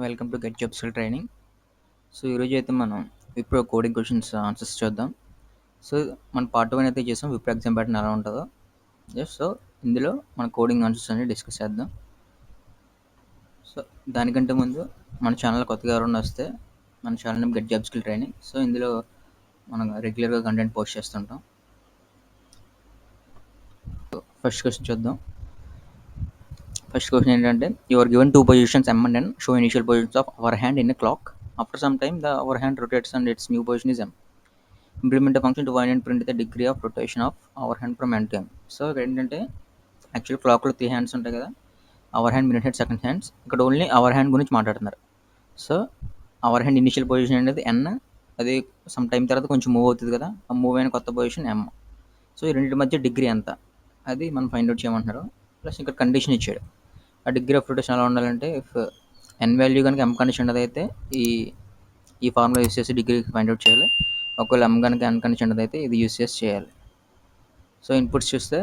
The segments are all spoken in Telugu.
Welcome to get job skill training. So ఈరోజు అయితే మనం విప్రో కోడింగ్ క్వశ్చన్స్ ఆన్సర్స్ చూద్దాం. సో మన పార్ట్ 1 అయితే చేసాం, విప్రో ఎగ్జామ్ ప్యాటర్న్ ఎలా ఉంటుందో. సో ఇందులో మన కోడింగ్ ఆన్సర్స్ అన్ని డిస్కస్ చేద్దాం. సో దానికంటే ముందు మన ఛానల్ కొత్తగా ఎవరైనా వస్తే మన channel name get job skill training. So ఇందులో మనం రెగ్యులర్గా కంటెంట్ పోస్ట్ చేస్తుంటాం. ఫస్ట్ క్వశ్చన్ చూద్దాం. ఫస్ట్ క్వశ్చన్ ఏంటంటే, you are given two positions m and n, show initial positions of hour hand in a clock. After some time the hour hand rotates and its new position is m. Implement a function to find and print the degree of rotation of our hand from end to end. So ఇక్కడ ఏంటంటే, యాక్చువల్ క్లాక్లో 3 హ్యాండ్స్ ఉంటాయి కదా, hour hand, minute hand, second hands. ఇక్కడ ఓన్లీ అవర్ హ్యాండ్ గురించి మాట్లాడుతున్నారు. So hour hand initial position అనేది n, అది సమ్ టైం తర్వాత కొంచెం మూవ్ అవుతుంది కదా, ఆ మూవ్ అయిన కొత్త పొజిషన్ m. సో ఈ రెండింటి మధ్య డిగ్రీ ఎంత, అది మనం ఫైండ్ అవుట్ చేయమంటున్నారు. ప్లస్ ఇక్కడ కండిషన్ ఇచ్చాడు, ఆ డిగ్రీ ఆఫ్ రొటేషన్ ఎలా ఉండాలంటే, ఇఫ్ n వాల్యూ కనుక m కండిషన్ అయితే ఈ ఫార్ములా యూస్ చేసి డిగ్రీ ఫైండ్ అవుట్ చేయాలి. ఒకవేళ m కనుక n కండిషన్ అయితే ఇది యూస్ చేసి చేయాలి. సో ఇన్పుట్స్ చూస్తే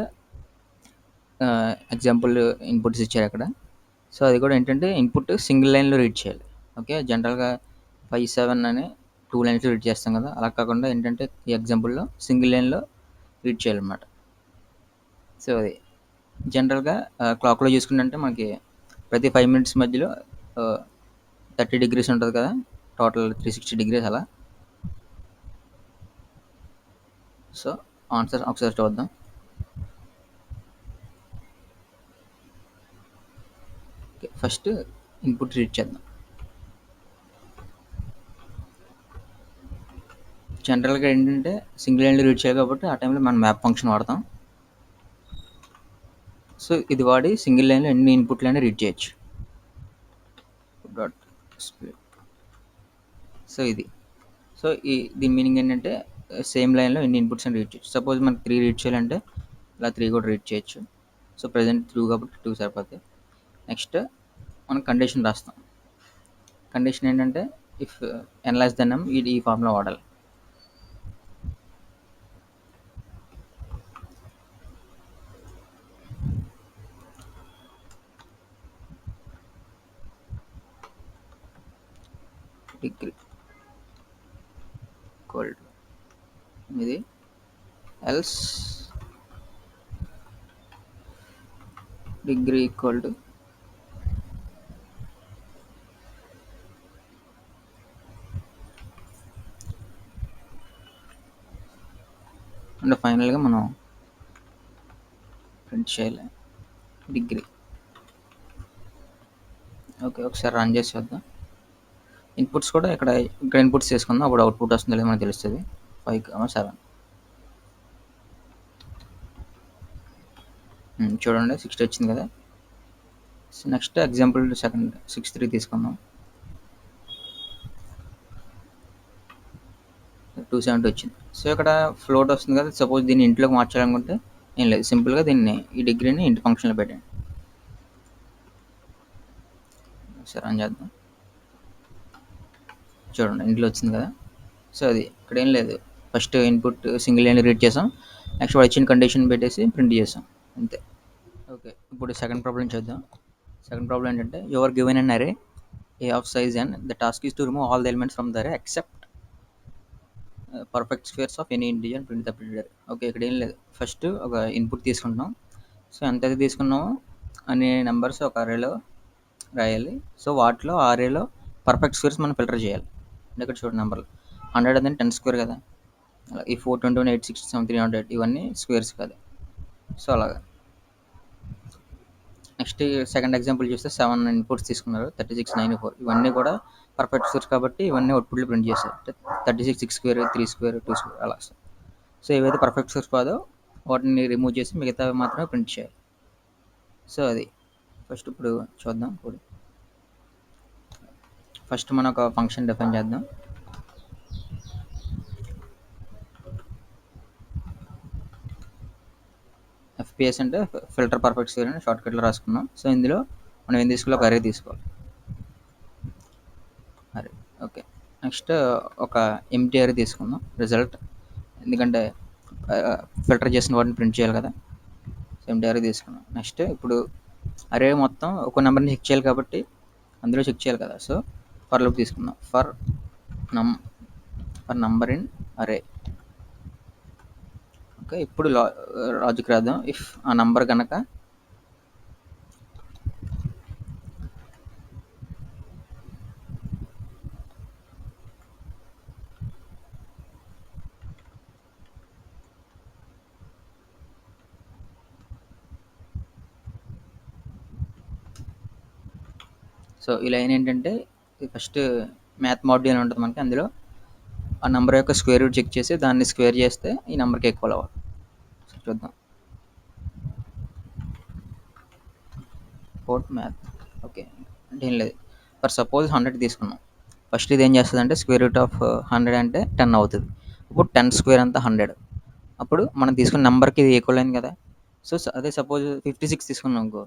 ఎగ్జాంపుల్ ఇన్పుట్స్ ఇచ్చారు అక్కడ. సో అది కూడా ఏంటంటే, ఇన్పుట్ సింగిల్ లైన్లో రీడ్ చేయాలి. ఓకే, జనరల్గా 5, 7 అని 2 లైన్స్లో రీడ్ చేస్తాం కదా, అలా కాకుండా ఏంటంటే ఈ ఎగ్జాంపుల్లో సింగిల్ లైన్లో రీడ్ చేయాలన్నమాట. సో అది జనరల్గా క్లాక్లో చూసుకుంటే మనకి ప్రతి 5 మినిట్స్ మధ్యలో 30 డిగ్రీస్ ఉంటుంది కదా, టోటల్ 360 డిగ్రీస్ అలా. సో ఆన్సర్ ఒకసారి చూద్దాం. ఫస్ట్ ఇన్పుట్ రీడ్ చేద్దాం. జనరల్గా ఏంటంటే సింగిల్ లైన్లో రీడ్ చేయాలి కాబట్టి ఆ టైంలో మనం మ్యాప్ ఫంక్షన్ వాడతాం. సో ఇది వాడి సింగిల్ లైన్లో ఎన్ని ఇన్పుట్లైనా రీడ్ చేయొచ్చు. Dot split. సో ఇది, సో దీని మీనింగ్ ఏంటంటే, సేమ్ లైన్లో ఎన్ని ఇన్పుట్స్ అని రీడ్ చేయొచ్చు. సపోజ్ మనకి 3 రీడ్ చేయాలంటే ఇలా 3 కూడా రీడ్ చేయొచ్చు. సో ప్రజెంట్ 2 కాబట్టి 2 సరిపోతాయి. నెక్స్ట్ మనం కండిషన్ రాస్తాం. కండిషన్ ఏంటంటే, if n less than m, ఈ ఫార్ములా వాడాలి. డిగ్రీ ఈక్వల్ టు ఇది, ఎల్స్ డిగ్రీ ఈక్వల్ టు అంటే ఫైనల్గా మనం ప్రింట్ చేయాలి డిగ్రీ. ఓకే, ఒకసారి రన్ చేసి చూద్దాం. ఇన్పుట్స్ కూడా ఇక్కడ ఇన్పుట్స్ చేసుకుందాం, అప్పుడు అవుట్పుట్ వస్తుందో లేదో మనకు తెలుస్తుంది. 5, 7 చూడండి, 60 వచ్చింది కదా. నెక్స్ట్ ఎగ్జాంపుల్ సెకండ్ 63 తీసుకుందాం. 270 వచ్చింది. సో ఇక్కడ ఫ్లోట్ వస్తుంది కదా, సపోజ్ దీన్ని ఇంట్లోకి మార్చాలనుకుంటే ఏం లేదు, సింపుల్గా దీన్ని ఈ డిగ్రీని ఇంటి ఫంక్షన్లో పెట్టండి. సరే రన్ చేద్దాం. చూడండి ఇంట్లో వచ్చింది కదా. సో అది ఇక్కడ ఏం లేదు, first input single line read చేసాం, నెక్స్ట్ వాడు ఇచ్చిన కండిషన్ పెట్టేసి ప్రింట్ చేసాం, అంతే. ఓకే, ఇప్పుడు సెకండ్ ప్రాబ్లం చూద్దాం. సెకండ్ ప్రాబ్లం ఏంటంటే, your given an array A of size and the task is to remove all the elements from the array except perfect squares of any integer print the printer. Okay, ఇక్కడ ఏం లేదు, ఫస్ట్ ఒక ఇన్పుట్ తీసుకుంటున్నాం. సో ఎంత అయితే తీసుకున్నామో అనే నెంబర్స్ ఒక అరేలో రాయాలి. సో వాటిలో ఆ అరేలో పర్ఫెక్ట్ స్క్వేర్స్ మనం ఫిల్టర్ చేయాలి. అంటే ఇక్కడ చూడండి, నెంబర్లు 100 అనేది 10 స్క్వేర్ కదా, ఈ 421, 867, 300 ఇవన్నీ స్క్వేర్స్ కదా. సో అలాగా. నెక్స్ట్ సెకండ్ ఎగ్జాంపుల్ చూస్తే 7 ఇన్పుట్స్ తీసుకున్నారు, 36, 94 ఇవన్నీ కూడా పర్ఫెక్ట్ స్క్వేర్స్ కాబట్టి ఇవన్నీ అవుట్పుట్లు ప్రింట్ చేశారు. 36 6 స్క్వేర్, 3 స్క్వేర్, 2 స్క్వేర్ అలా. సో ఏవైతే పర్ఫెక్ట్ స్క్వేర్స్ కాదో వాటిని రిమూవ్ చేసి మిగతావి మాత్రమే ప్రింట్ చేయాలి. సో అది ఫస్ట్ ఇప్పుడు చూద్దాం. ఇప్పుడు ఫస్ట్ మనం ఒక ఫంక్షన్ డిఫైన్ చేద్దాం. ఎఫ్పిఎస్ అంటే ఫిల్టర్ పర్ఫెక్ట్ స్క్వేర్ అని షార్ట్కట్లో రాసుకున్నాం. సో ఇందులో మనం ఏం తీసుకోవాలి, ఒక అరే తీసుకోవాలి. అరే ఓకే, నెక్స్ట్ ఒక ఎంటీ అరే తీసుకుందాం రిజల్ట్, ఎందుకంటే ఫిల్టర్ చేసిన వాటిని ప్రింట్ చేయాలి కదా. సో ఎంటీ అరే తీసుకున్నాం. నెక్స్ట్ ఇప్పుడు అరే మొత్తం ఒక నెంబర్ని చెక్ చేయాలి కాబట్టి అందులో చెక్ చేయాలి కదా. సో ఫర్ లూప్ తీసుకుందాం. నమ్ ఫర్ నంబర్ ఇన్ అరే. ఓకే, ఇప్పుడు లాజిక్ రాద్దాం. ఇఫ్ ఆ నంబర్ కనుక సో ఈ లైన్ ఏంటంటే, ఫస్ట్ మ్యాథ్ మాడ్యూల్ ఉంటుంది మనకి, అందులో ఆ నెంబర్ యొక్క స్క్వేర్ రూట్ చెక్ చేసి దాన్ని స్క్వేర్ చేస్తే ఈ నెంబర్కి ఈక్వల్ అవ్వాలి. సో చూద్దాం. Fourth math. ఓకే, అంటే ఏం లేదు. ఫర్ సపోజ్ 100 తీసుకున్నాం. ఫస్ట్ ఇది ఏం చేస్తుంది అంటే, స్క్వేర్ రూట్ ఆఫ్ 100 అంటే 10 అవుతుంది. ఇప్పుడు 10 స్క్వేర్ అంతా 100. అప్పుడు మనం తీసుకున్న నెంబర్కి ఇది ఈక్వల్ అయింది కదా. సో అదే సపోజ్ 56 తీసుకున్నాం అనుకో,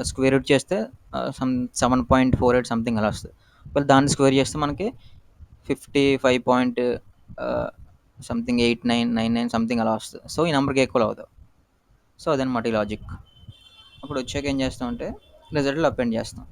స్క్వేర్ రూట్ చేస్తే 7.48 సంథింగ్ అలా వస్తుంది. ఒకవేళ దాన్ని స్క్వేర్ చేస్తే మనకి 55 సంథింగ్ 8999 సంథింగ్ అలా వస్తుంది. సో ఈ నెంబర్కి ఈక్వల్ అవుతుంది. సో అదనమాట ఈ లాజిక్. అప్పుడు వచ్చాక ఏం చేస్తామంటే రిజల్ట్లో అపెండ్ చేస్తాం.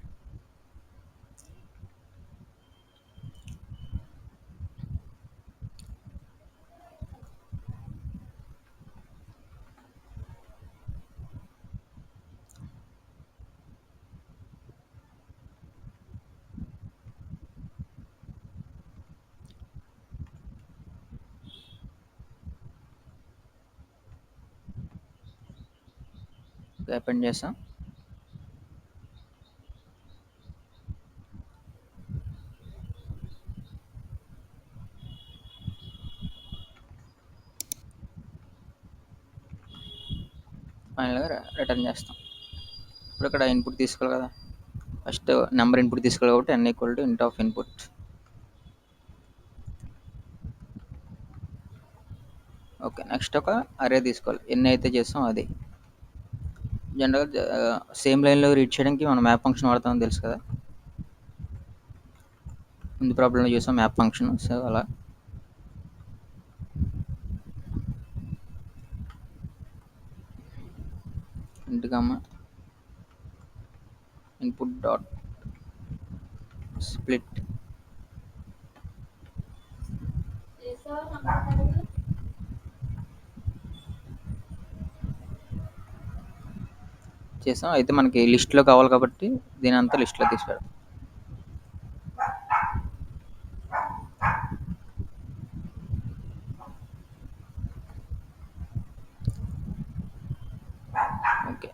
అపెండ్ చేస్తాం. ఫైనల్గా రిటర్న్ చేస్తాం. ఇప్పుడు ఇక్కడ ఇన్పుట్ తీసుకోవాలి కదా. ఫస్ట్ నెంబర్ ఇన్పుట్ తీసుకోవాలి కాబట్టి n ఈక్వల్ టు ఇంట్ ఆఫ్ ఇన్పుట్. ఓకే, నెక్స్ట్ ఒక అరే తీసుకోవాలి. ఎన్ని అయితే చేస్తాం అది. జనరల్గా సేమ్ లైన్లో రీడ్ చేయడానికి మనం మ్యాప్ ఫంక్షన్ వాడతామని తెలుసు కదా. ముందు ప్రాబ్లంలో చూసాం మ్యాప్ ఫంక్షన్. సో అలా ఇంట్ కామా ఇన్పుట్ డాట్ స్ప్లిట్ చేసాం. అయితే మనకి లిస్ట్లో కావాలి కాబట్టి దీని అంతా లిస్ట్లో తీసుకోవడం. ఓకే,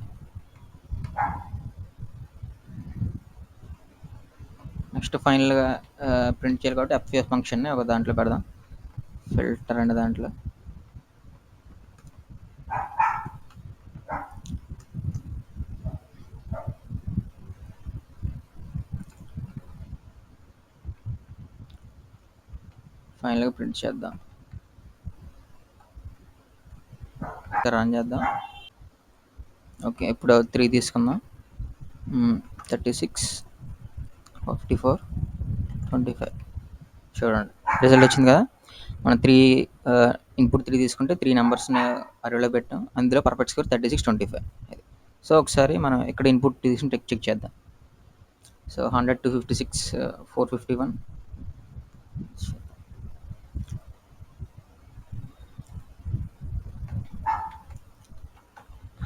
నెక్స్ట్ ఫైనల్గా ప్రింట్ చేయాలి కాబట్టి ఎఫ్ఎస్ ఫంక్షన్ని ఒక దాంట్లో పెడదాం. ఫిల్టర్ అనే దాంట్లో ఫైనల్గా ప్రింట్ చేద్దాం. రన్ చేద్దాం. ఓకే, ఇప్పుడు 3 తీసుకుందాం. 36, 54, 25. చూడండి రిజల్ట్ వచ్చింది కదా. మనం ఇన్పుట్ 3 తీసుకుంటే 3 నెంబర్స్ని అరేలో పెట్టాం. అందులో పర్ఫెక్ట్ స్కోర్ 36, 25. సో ఒకసారి మనం ఇక్కడ ఇన్పుట్ తీసుకుని చెక్ చేద్దాం. సో 100, 256, 451.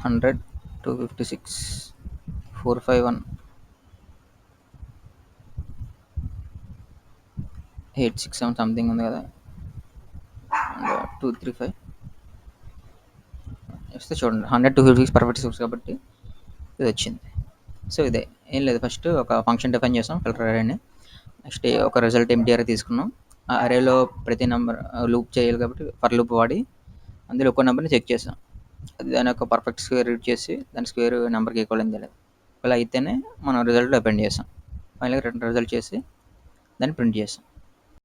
100, 256, 451, 867 సంథింగ్ ఉంది కదా. 235 వస్తే చూడండి 100, 256 పర్ఫెక్ట్ స్కోర్స్ కాబట్టి ఇది వచ్చింది. సో ఇదే, ఏం లేదు. ఫస్ట్ ఒక ఫంక్షన్ డిఫైన్ చేసాం ఫిల్టర్ అరేని. నెక్స్ట్ ఒక రిజల్ట్ ఎంటీ అరే తీసుకున్నాం. ఆ అరేలో ప్రతి నెంబర్ లూప్ చేయాలి కాబట్టి ఫర్ లూప్ వాడి అందులో ఒక్కో నెంబర్ని చెక్ చేసాం. అది దాని యొక్క పర్ఫెక్ట్ స్క్వేర్ రూట్ చేసి దాని స్క్వేర్ నెంబర్కి ఈక్వల్ అయింది లేదు. ఇలా అయితేనే మనం రిజల్ట్లో అపెండ్ చేసాం. ఫైనల్గా రిజల్ట్ చేసి దాన్ని ప్రింట్ చేసాం.